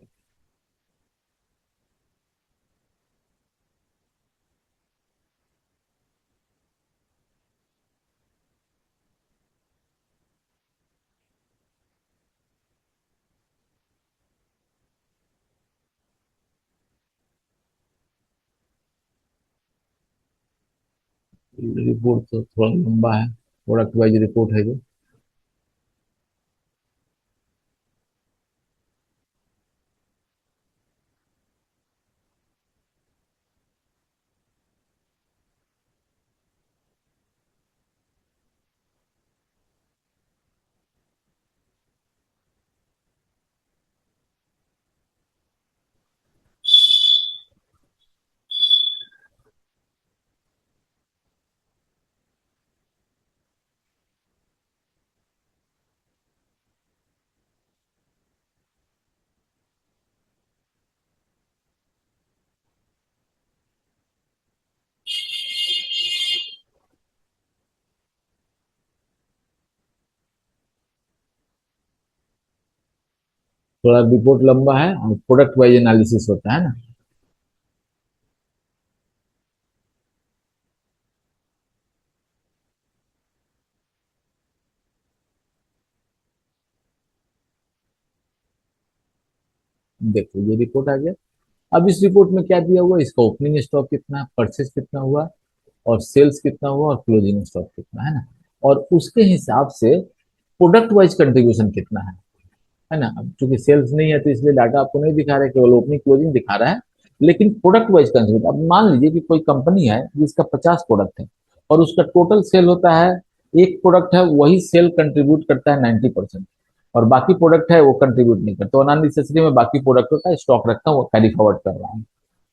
रिपोर्ट तो थोड़ा लंबा है, प्रोडक्ट वाइज रिपोर्ट है जो। थोड़ा रिपोर्ट लंबा है और प्रोडक्ट वाइज एनालिसिस होता है ना। देखो ये रिपोर्ट आ गया। अब इस रिपोर्ट में क्या दिया हुआ है, इसका ओपनिंग स्टॉक कितना, परचेस कितना हुआ, और सेल्स कितना हुआ, और क्लोजिंग स्टॉक कितना है ना। और उसके हिसाब से प्रोडक्ट वाइज कंट्रीब्यूशन कितना है ना। अब चूंकि सेल्स नहीं है तो इसलिए डाटा आपको नहीं दिखा रहा है, केवल ओपनिंग क्लोजिंग दिखा रहा है। लेकिन प्रोडक्ट वाइज कंट्रीब्यूट, अब मान लीजिए कि कोई कंपनी है जिसका 50 प्रोडक्ट है और उसका टोटल सेल होता है, एक प्रोडक्ट है वही सेल कंट्रीब्यूट करता है 90%, और बाकी प्रोडक्ट है वो कंट्रीब्यूट नहीं करता, और अननेसेसरी में बाकी प्रोडक्टों का स्टॉक रखता हूँ, वो कैरी फॉरवर्ड कर रहा हूँ।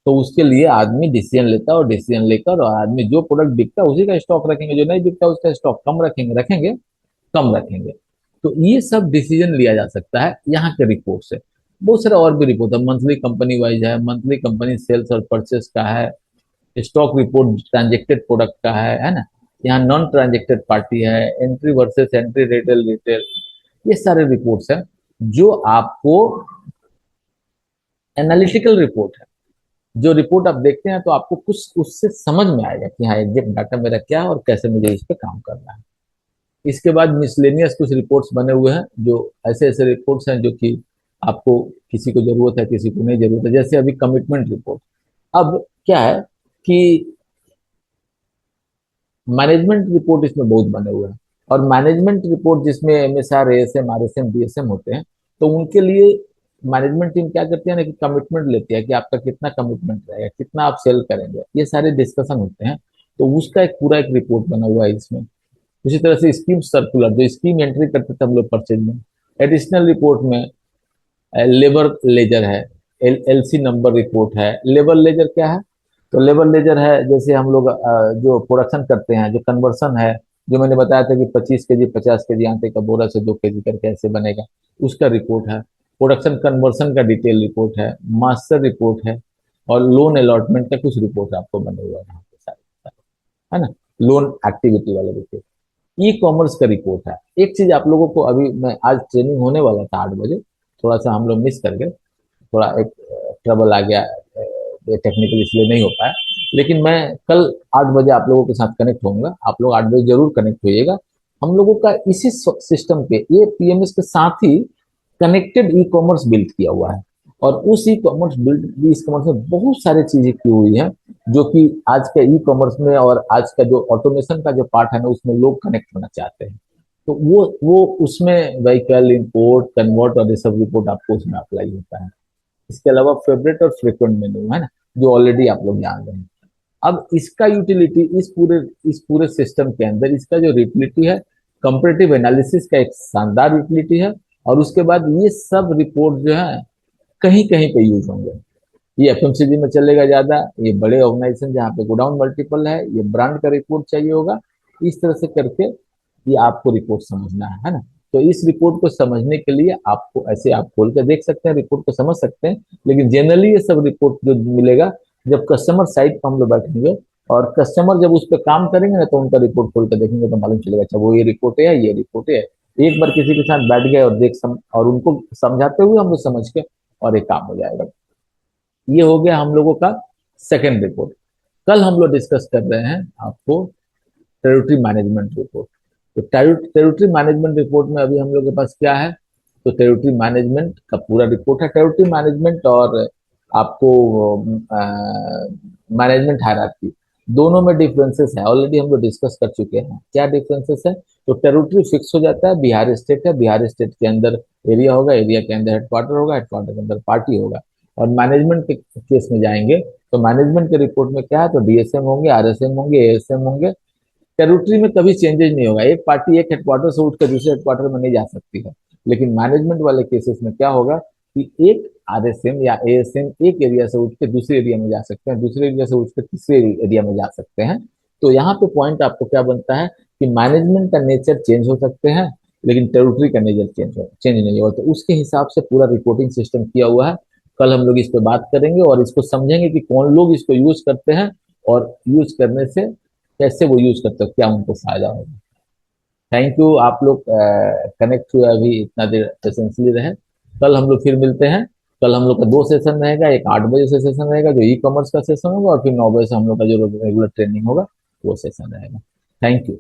तो उसके लिए आदमी डिसीजन लेता है, और डिसीजन लेकर और आदमी जो प्रोडक्ट बिकता है उसी का स्टॉक रखेंगे, जो नहीं बिकता उसका स्टॉक कम रखेंगे, कम रखेंगे। तो ये सब डिसीजन लिया जा सकता है यहाँ के रिपोर्ट से। बहुत सारे और भी रिपोर्ट है, मंथली कंपनी वाइज है, मंथली कंपनी सेल्स और परचेस का है, स्टॉक रिपोर्ट ट्रांजेक्टेड प्रोडक्ट का है ना। यहाँ नॉन ट्रांजेक्टेड पार्टी है, entry versus entry, retail retail, ये सारे रिपोर्ट्स हैं जो आपको एनालिटिकल रिपोर्ट है। जो रिपोर्ट आप देखते हैं तो आपको कुछ उससे समझ में आएगा कि हाँ एग्जैक्ट डाटा मेरा क्या है और कैसे मुझे इस पे काम करना है। इसके बाद मिसलेनियस कुछ रिपोर्ट्स बने हुए हैं, जो ऐसे ऐसे रिपोर्ट्स हैं जो कि आपको किसी को जरूरत है किसी को नहीं जरूरत है, जैसे अभी कमिटमेंट रिपोर्ट। अब क्या है कि मैनेजमेंट रिपोर्ट इसमें बहुत बने हुए हैं, और मैनेजमेंट रिपोर्ट जिसमें एमएसआर, एएसएम, आरएसएम, डीएसएम होते हैं, तो उनके लिए मैनेजमेंट टीम क्या करती है ना कि कमिटमेंट लेती है कि आपका कितना कमिटमेंट रहेगा, कितना आप सेल करेंगे, ये सारे डिस्कशन होते हैं। तो उसका एक पूरा एक रिपोर्ट बना हुआ है इसमें। उसी तरह से स्कीम सर्कुलर, जो स्कीम एंट्री करते थे हम लोग परचेज में, एडिशनल रिपोर्ट में लेबर लेजर है, एलसी नंबर रिपोर्ट है। लेबर लेजर क्या है, तो लेबर लेजर है जैसे हम लोग जो प्रोडक्शन करते हैं, जो कन्वर्सन है, जो मैंने बताया था कि 25 केजी 50 केजी आटे का बोरा से 2 केजी करके ऐसे बनेगा, उसका रिपोर्ट है। प्रोडक्शन कन्वर्सन का डिटेल रिपोर्ट है, मास्टर रिपोर्ट है, और लोन अलॉटमेंट का कुछ रिपोर्ट आपको बने हुआ है यहाँ पे सारे, है ना। लोन एक्टिविटी वाले रिपोर्ट, ई कॉमर्स का रिपोर्ट है। एक चीज आप लोगों को, अभी मैं आज ट्रेनिंग होने वाला था 8 बजे, थोड़ा सा हम लोग मिस कर गए, थोड़ा एक ट्रबल आ गया, टेक्निकल इसलिए नहीं हो पाया। लेकिन मैं कल 8 बजे आप लोगों के साथ कनेक्ट होऊंगा, आप लोग 8 बजे जरूर कनेक्ट होइएगा। हम लोगों का इसी सिस्टम पे ये पीएमएस के साथ ही कनेक्टेड ई कॉमर्स बिल्ड किया हुआ है, और उस ई कॉमर्स में बहुत सारी चीजें की हुई है, जो कि आज के ई कॉमर्स में और आज का जो ऑटोमेशन का जो पार्ट है ना, उसमें लोग कनेक्ट होना चाहते हैं। तो वो उसमें व्हीकल इंपोर्ट कन्वर्ट और ये सब रिपोर्ट आपको उसमें अप्लाई होता है। इसके अलावा फेवरेट और फ्रिक्वेंट मेन्यू है ना, जो ऑलरेडी आप लोग जान रहे हैं। अब इसका यूटिलिटी इस पूरे सिस्टम के अंदर इसका जो यूटिलिटी है, कंपेरेटिव एनालिसिस का एक शानदार यूटिलिटी है। और उसके बाद ये सब रिपोर्ट जो है कहीं कहीं पे यूज होंगे। ये एफएमसीजी में चलेगा ज्यादा, ये बड़े ऑर्गेनाइजेशन जहाँ पे गोडाउन मल्टीपल है, ये ब्रांड का रिपोर्ट चाहिए होगा। इस तरह से करके ये आपको रिपोर्ट समझना है ना। तो इस रिपोर्ट को समझने के लिए आपको ऐसे आप खोल कर देख सकते हैं, रिपोर्ट को समझ सकते हैं। लेकिन जनरली ये सब रिपोर्ट जो मिलेगा, जब कस्टमर साइड पर हम लोग बैठेंगे और कस्टमर जब उस पर काम करेंगे ना, तो उनका रिपोर्ट खोल कर देखेंगे तो मालूम चलेगा, अच्छा वो ये रिपोर्ट है, ये रिपोर्ट है। एक बार किसी के साथ बैठ गए और और उनको समझाते हुए हम लोग समझ के, और एक काम हो जाएगा। ये हो गया हम लोगों का सेकेंड रिपोर्ट। कल हम लोग डिस्कस कर रहे हैं आपको टेरिटरी मैनेजमेंट रिपोर्ट। तो टेरिटरी मैनेजमेंट रिपोर्ट में अभी हम लोग के पास क्या है, तो टेरिटरी मैनेजमेंट का पूरा रिपोर्ट है। टेरिटरी मैनेजमेंट और आपको मैनेजमेंट हायरार्की, दोनों में डिफरेंसेस है, ऑलरेडी हम लोग डिस्कस कर चुके हैं। क्या डिफरेंसेस है? तो टेरिटरी फिक्स हो जाता है, बिहार स्टेट है, बिहार स्टेट के अंदर एरिया होगा, एरिया के अंदर हेडक्वार्टर होगा, हेडक्वार्टर के अंदर पार्टी होगा। और मैनेजमेंट के केस में जाएंगे तो मैनेजमेंट के रिपोर्ट में क्या है, तो डीएसएम होंगे, आरएसएम होंगे, एएसएम होंगे। टेरिटरी में कभी चेंजेस नहीं होगा, एक पार्टी एक हेडक्वार्टर से उठ कर दूसरे हेडक्वार्टर में नहीं जा सकती है। लेकिन मैनेजमेंट वाले केसेस में क्या होगा कि एक आरएसएम या एएसएम एक एरिया से उठ के दूसरे एरिया में जा सकते हैं, दूसरे एरिया से उठ के तीसरे एरिया में जा सकते हैं। तो यहाँ पे पॉइंट आपको क्या बनता है कि मैनेजमेंट का नेचर चेंज हो सकते हैं, लेकिन टेरिटरी का नेचर चेंज नहीं होगा। तो उसके हिसाब से पूरा रिपोर्टिंग सिस्टम किया हुआ है। कल हम लोग इस पे बात करेंगे और इसको समझेंगे कि कौन लोग इसको यूज करते हैं और यूज करने से कैसे वो यूज करते हो, क्या उनको फायदा होगा। थैंक यू, आप लोग कनेक्ट हुए अभी इतना देर पेशेंसली रहे। कल हम लोग फिर मिलते हैं। कल हम लोग का दो सेशन रहेगा, एक 8 बजे से सेशन रहेगा जो ई कॉमर्स का सेशन होगा, और फिर 9 बजे से हम लोग का जो रेगुलर ट्रेनिंग होगा वो सेशन रहेगा। Thank you.